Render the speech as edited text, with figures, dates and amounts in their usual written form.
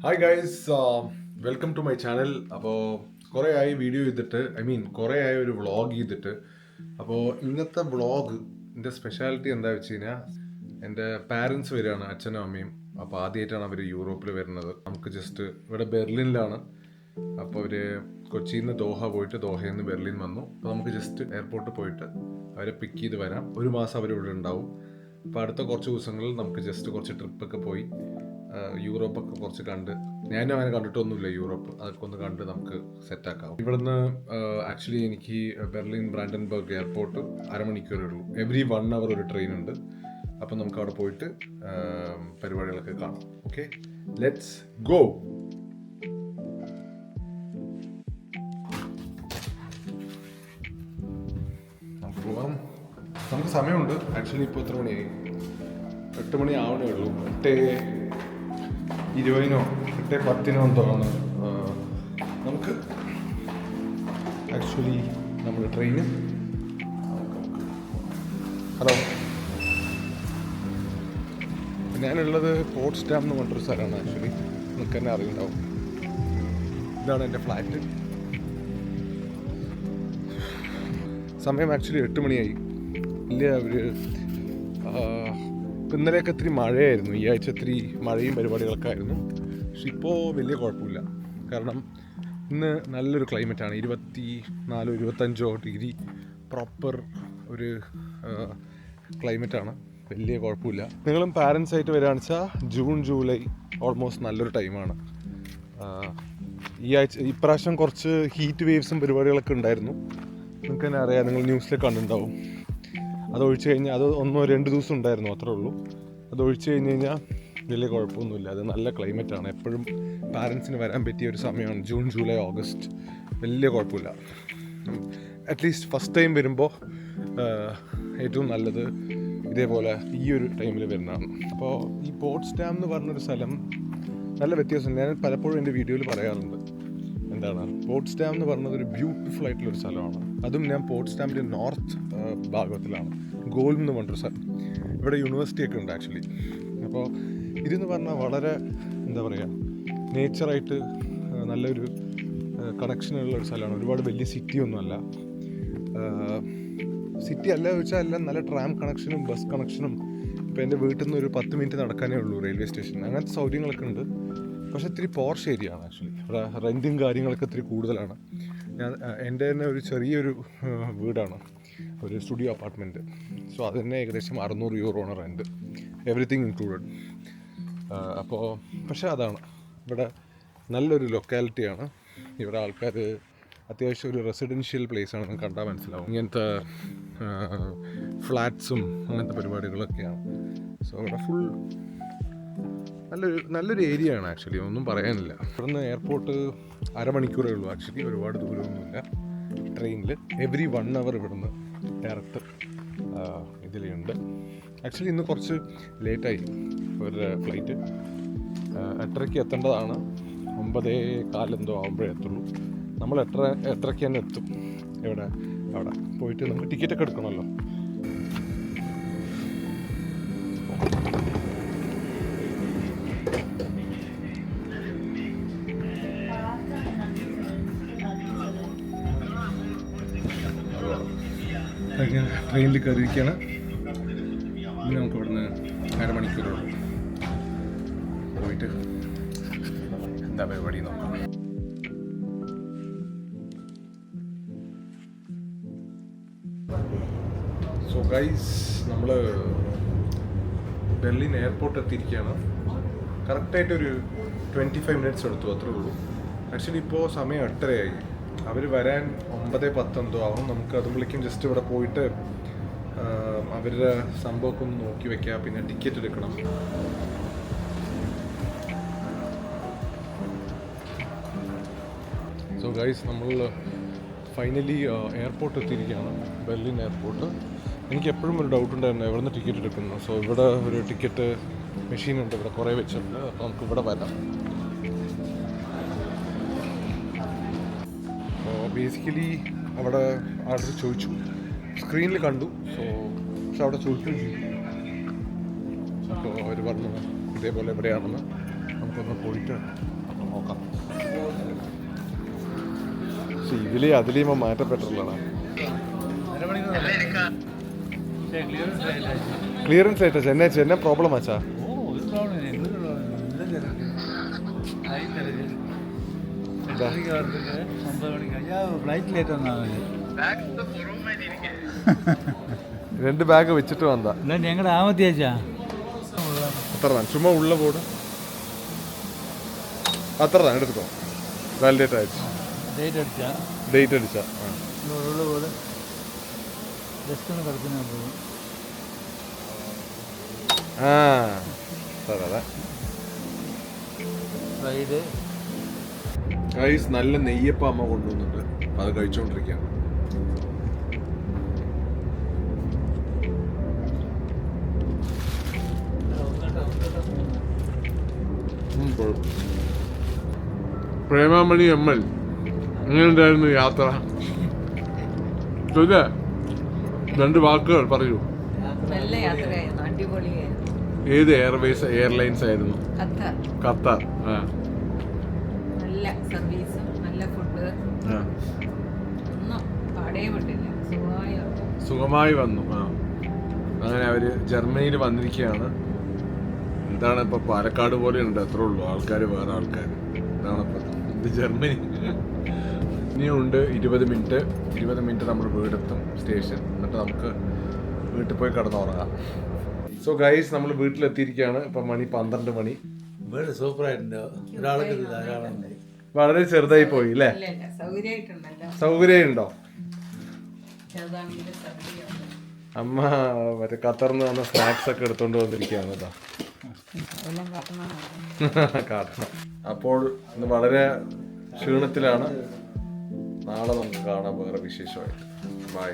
Hi guys, welcome to my channel. അപ്പോൾ കുറേ ആയി വീഡിയോ ചെയ്തിട്ട്, കുറേ ആയി ഒരു വ്ളോഗ് ചെയ്തിട്ട്. അപ്പോൾ ഇന്നത്തെ വ്ളോഗിൻ്റെ സ്പെഷ്യാലിറ്റി എന്താ വെച്ച് കഴിഞ്ഞാൽ, എൻ്റെ പാരൻസ് വരികയാണ്, അച്ഛനും അമ്മയും. അപ്പോൾ ആദ്യമായിട്ടാണ് അവർ യൂറോപ്പിൽ വരുന്നത്. നമുക്ക് ജസ്റ്റ് ഇവിടെ ബെർലിനിലാണ്. അപ്പോൾ അവർ കൊച്ചിയിൽ നിന്ന് ദോഹ പോയിട്ട് ദോഹയിൽ നിന്ന് ബെർലിൻ വന്നു. അപ്പോൾ നമുക്ക് ജസ്റ്റ് എയർപോർട്ടിൽ പോയിട്ട് അവരെ പിക്ക് ചെയ്ത് വരാം. ഒരു മാസം അവരിവിടെ ഉണ്ടാവും. അപ്പോൾ അടുത്ത കുറച്ച് ദിവസങ്ങളിൽ നമുക്ക് ജസ്റ്റ് കുറച്ച് ട്രിപ്പൊക്കെ പോയി യൂറോപ്പൊക്കെ കുറച്ച് കണ്ട്, ഞാനും അങ്ങനെ കണ്ടിട്ടൊന്നുമില്ല യൂറോപ്പ്, അതൊക്കെ ഒന്ന് കണ്ട് നമുക്ക് സെറ്റാക്കാം. ഇവിടുന്ന് ആക്ച്വലി എനിക്ക് ബെർലിൻ ബ്രാൻഡൻബർഗ് എയർപോർട്ട് അരമണിക്കൂറേ ഉള്ളൂ. എവറി 1 hour ഒരു ട്രെയിൻ ഉണ്ട്. അപ്പം നമുക്ക് അവിടെ പോയിട്ട് പരിപാടികളൊക്കെ കാണാം. Okay, let's go. പോവാം. നമുക്ക് സമയമുണ്ട്. ആക്ച്വലി ഇപ്പോൾ എത്ര മണിയായി? 8 മണി ആവണേ ഉള്ളൂ. 8:20 8:10 എന്തോന്ന് നമുക്ക് ആക്ച്വലി നമ്മുടെ ട്രെയിന്. ഹലോ, ഞാനുള്ളത് പോട്സ്ഡാം എന്ന് പറഞ്ഞൊരു സ്ഥലമാണ്. ആക്ച്വലി നിങ്ങൾക്ക് തന്നെ അറിയുണ്ടാവും. ഇതാണ് എൻ്റെ ഫ്ലാറ്റ്. സമയം ആക്ച്വലി 8 മണിയായി. ഇല്ല, ഇന്നലെയൊക്കെ ഇത്തിരി മഴയായിരുന്നു. ഈ ആഴ്ച ഇത്തിരി മഴയും പരിപാടികളൊക്കെ ആയിരുന്നു. പക്ഷെ ഇപ്പോൾ വലിയ കുഴപ്പമില്ല. കാരണം ഇന്ന് നല്ലൊരു ക്ലൈമറ്റാണ്. 24-25 ഡിഗ്രി പ്രോപ്പർ ഒരു ക്ലൈമറ്റാണ്. വലിയ കുഴപ്പമില്ല. നിങ്ങളും പാരൻസ് ആയിട്ട് വരികയാണെന്ന് വെച്ചാൽ ജൂൺ ജൂലൈ ഓൾമോസ്റ്റ് നല്ലൊരു ടൈമാണ്. ഇപ്രാവശ്യം കുറച്ച് ഹീറ്റ് വേവ്സും പരിപാടികളൊക്കെ ഉണ്ടായിരുന്നു. നിങ്ങൾക്ക് തന്നെ അറിയാം, നിങ്ങൾ ന്യൂസിൽ കണ്ടിട്ടുണ്ടാവും. അതൊഴിച്ച് കഴിഞ്ഞാൽ അത് 1-2 ദിവസം ഉണ്ടായിരുന്നു, അത്രേ ഉള്ളൂ. അതൊഴിച്ച് കഴിഞ്ഞ് കഴിഞ്ഞാൽ വലിയ കുഴപ്പമൊന്നുമില്ല. അത് നല്ല ക്ലൈമറ്റാണ്. എപ്പോഴും പാരൻസിന് വരാൻ പറ്റിയ ഒരു സമയമാണ് ജൂൺ ജൂലൈ ഓഗസ്റ്റ്. വലിയ കുഴപ്പമില്ല. അറ്റ്ലീസ്റ്റ് ഫസ്റ്റ് ടൈം വരുമ്പോൾ ഏറ്റവും നല്ലത് ഇതേപോലെ ഈ ഒരു ടൈമിൽ വരുന്നതാണ്. അപ്പോൾ ഈ പോട്സ്ഡാം എന്ന് പറഞ്ഞൊരു സ്ഥലം നല്ല വ്യത്യാസമുണ്ട്. ഞാൻ പലപ്പോഴും എൻ്റെ വീഡിയോയിൽ പറയാറുണ്ട്. എന്താണ് പോട്സ്ഡാം എന്ന് പറഞ്ഞത്? ഒരു ബ്യൂട്ടിഫുൾ ആയിട്ടുള്ളൊരു സ്ഥലമാണ്. അതും ഞാൻ പോട്സ്ഡാമിൻ്റെ നോർത്ത് ഭാഗത്തിലാണ്. ഗോൾം എന്ന് പറഞ്ഞൊരു സ്ഥലം. ഇവിടെ യൂണിവേഴ്സിറ്റിയൊക്കെ ഉണ്ട് ആക്ച്വലി. അപ്പോൾ ഇതെന്ന് പറഞ്ഞാൽ വളരെ എന്താ പറയുക, നേച്ചറായിട്ട് നല്ലൊരു കണക്ഷനുള്ള ഒരു സ്ഥലമാണ്. ഒരുപാട് വലിയ സിറ്റിയൊന്നുമല്ല. സിറ്റി അല്ല ചോദിച്ചാൽ എല്ലാം നല്ല ട്രാം കണക്ഷനും ബസ് കണക്ഷനും. ഇപ്പോൾ എൻ്റെ വീട്ടിൽ നിന്ന് ഒരു 10 മിനിറ്റ് നടക്കാനേ ഉള്ളൂ റെയിൽവേ സ്റ്റേഷൻ. അങ്ങനത്തെ സൗകര്യങ്ങളൊക്കെ ഉണ്ട്. പക്ഷേ ഇത്തിരി പോർഷ് ഏരിയ ആണ് ആക്ച്വലി. ഇവിടെ റെൻറ്റും കാര്യങ്ങളൊക്കെ ഇത്തിരി കൂടുതലാണ്. എൻ്റെ തന്നെ ഒരു ചെറിയൊരു വീടാണ്, ഒരു സ്റ്റുഡിയോ അപ്പാർട്ട്മെൻറ്റ്. സോ അത് തന്നെ ഏകദേശം 600 euro ആണ് റെൻറ്റ്, എവറിത്തിങ് ഇൻക്ലൂഡഡ്. അപ്പോൾ പക്ഷേ അതാണ്, ഇവിടെ നല്ലൊരു ലൊക്കാലിറ്റിയാണ്. ഇവിടെ ആൾക്കാർ അത്യാവശ്യം ഒരു റെസിഡൻഷ്യൽ പ്ലേസാണ്. നിങ്ങൾക്ക് കണ്ടാൽ മനസ്സിലാവും. ഇങ്ങനത്തെ ഫ്ലാറ്റ്സും അങ്ങനത്തെ പരിപാടികളൊക്കെയാണ്. സോ ഇവിടെ ഫുൾ നല്ലൊരു ഏരിയ ആണ് ആക്ച്വലി. ഒന്നും പറയാനില്ല. ഇവിടുന്ന് എയർപോർട്ട് അരമണിക്കൂറേ ഉള്ളൂ ആക്ച്വലി. ഒരുപാട് ദൂരമൊന്നുമില്ല. ട്രെയിനിൽ എവറി 1 hour ഇവിടുന്ന് ഡയറക്റ്റ് ഇതിലുണ്ട്. ആക്ച്വലി ഇന്ന് കുറച്ച് ലേറ്റായി ഒരു ഫ്ലൈറ്റ്. 8:30 എത്തേണ്ടതാണ്. 9:15 എന്തോ ആകുമ്പോഴേ എത്തുള്ളൂ. നമ്മൾ 8:30 തന്നെ എത്തും. അവിടെ പോയിട്ട് നമുക്ക് ടിക്കറ്റൊക്കെ എടുക്കണമല്ലോ. ട്രെയിനിൽ കയറിയിരിക്കുകയാണ്. ഇനി നമുക്ക് ഇവിടുന്ന് അരമണിക്കൂറുള്ളൂ. പോയിട്ട് എന്താ പരിപാടി നോക്കാം. സോ ഗൈസ്, നമ്മൾ ബെർലിൻ എയർപോർട്ട് എത്തിയിരിക്കുകയാണ്. കറക്റ്റായിട്ടൊരു 25 minutes എടുത്തു, അത്രേ ഉള്ളൂ. ആക്ച്വലി ഇപ്പോൾ സമയം 8:30 അവർ വരാൻ 9:10 എന്തോ ആവും. നമുക്ക് അതുമ്പോഴേക്കും ജസ്റ്റ് ഇവിടെ പോയിട്ട് അവരുടെ സംഭവമൊക്കെ ഒന്ന് നോക്കി വെക്കാം. പിന്നെ ടിക്കറ്റ് എടുക്കണം. സോ ഗൈസ്, നമ്മൾ ഫൈനലി എയർപോർട്ട് എത്തിയിരിക്കുകയാണ്, ബെർലിൻ എയർപോർട്ട്. എനിക്ക് എപ്പോഴും ഒരു ഡൗട്ട് ഉണ്ടായിരുന്നു എവിടെ നിന്ന് ടിക്കറ്റ് എടുക്കുന്നു. സോ ഇവിടെ ഒരു ടിക്കറ്റ് മെഷീനുണ്ട്, ഇവിടെ കുറേ വെച്ചിട്ടുണ്ട്. അപ്പോൾ നമുക്ക് ഇവിടെ വരാം. ബേസിക്കലി അവിടെ ആർഡർ ചോദിച്ചു, സ്ക്രീനിൽ കണ്ടു. പക്ഷെ അവിടെ ചോദിക്കുകയും ചെയ്തു. അപ്പോൾ അവർ പറഞ്ഞു ഇതേപോലെ എവിടെയാണെന്ന്. നമുക്കൊന്ന് പോയിട്ട് നോക്കാം. പക്ഷെ ഇതിലേ അതിലേയുമ്പോൾ മാറ്റം പെട്രോളാണ്. ക്ലിയറൻസ് ആയിട്ടാ ചെന്നൈ പ്രോബ്ലം ആച്ചാ. രണ്ട് ബാഗ് വെച്ചിട്ട് വന്നാ ഞങ്ങളുടെ ആമത്തിയാച്ചാ അത്ര ചുമ്മാ ഉള്ള ബോർഡ് അത്ര എടുത്തോ. വാലിഡേറ്റ് ആയിട്ട് ഡേറ്റ് അടിച്ചാ ഉള്ള പോലെ ജസ്റ്റ് ഒന്ന് കിടക്കുന്ന പോകും. ആ അതെ ഫ്രൈഡ് ഗൈസ് നല്ല നെയ്യപ്പം അമ്മ കൊണ്ടുവന്നിട്ട് അത് കഴിച്ചോണ്ടിരിക്കുകയാണ്. പ്രേമാമണി എം എൽ എങ്ങനെയുണ്ടായിരുന്നു യാത്ര? ചോദിച്ചേ രണ്ട് വാക്കുകൾ പറയൂ. നല്ല യാത്രയായിരുന്നു, അടിപൊളിയായിരുന്നു. ഏത് എയർലൈൻസ് ആയിരുന്നു? ഖത്തർ. നല്ല സർവീസും നല്ല ഫുഡ്, ഒന്നും പാടേ വിട്ടില്ല, സുഖമായി വന്നു. അങ്ങനെ അവര് ജർമ്മനിയിൽ വന്നിരിക്കുകയാണ്. എന്താണ് ഇപ്പൊ പാലക്കാട് പോലെ ഉണ്ട്, അത്രേ ഉള്ളൂ ആൾക്കാർ, വേറെ ആൾക്കാർ. ഇതാണ് ഇപ്പൊ ഇത് ജർമ്മനി. ഇനിയുണ്ട് 20 മിനിറ്റ് നമ്മൾ വീടെത്തും സ്റ്റേഷൻ. എന്നിട്ട് നമുക്ക് വീട്ടിൽ പോയി കിടന്നുറങ്ങാം. സോ ഗൈസ് നമ്മൾ വീട്ടിലെത്തിയിരിക്കുകയാണ്. ഇപ്പൊ മണി 12 മണി. വീട് സൂപ്പറായിട്ടുണ്ട്. ഒരാൾക്ക് വളരെ ചെറുതായി പോയി അല്ലേ? സൗകര്യം ഉണ്ടോ? അമ്മ മറ്റേ ഖത്തറിന്ന് വന്ന സ്നാക്സ് ഒക്കെ എടുത്തോണ്ട് വന്നിരിക്കുകയാണ് കേട്ടോ. കാട്ടണം. അപ്പോൾ ഇന്ന് വളരെ ക്ഷീണത്തിലാണ്. നാളെ നമുക്ക് കാണാം വേറെ വിശേഷമായിട്ട്. ബൈ.